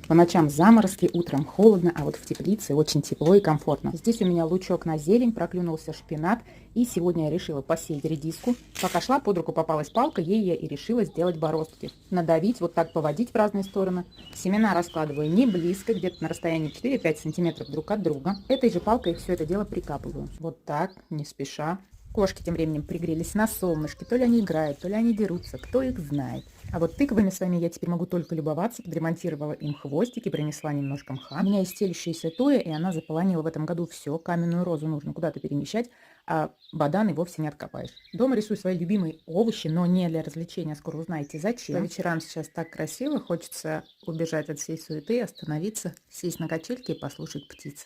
По ночам заморозки, утром холодно, а вот в теплице очень тепло и комфортно. Здесь у меня лучок на зелень, проклюнулся шпинат, и сегодня я решила посеять редиску. Пока шла, под руку попалась палка, ей я и решила сделать бороздки. Надавить, вот так поводить в разные стороны. Семена раскладываю не близко, где-то на расстоянии 4-5 сантиметров друг от друга. Этой же палкой все это дело прикапываю. Вот так, не спеша. Кошки тем временем пригрелись на солнышке. То ли они играют, то ли они дерутся, кто их знает. А вот тыквами своими я теперь могу только любоваться. Подремонтировала им хвостики, принесла немножко мха. У меня есть стелющаяся туя, и она заполонила в этом году все. Каменную розу нужно куда-то перемещать, а бадан и вовсе не откопаешь. Дома рисую свои любимые овощи, но не для развлечения. Скоро узнаете, зачем. По вечерам сейчас так красиво, хочется убежать от всей суеты, остановиться, сесть на качельке и послушать птиц.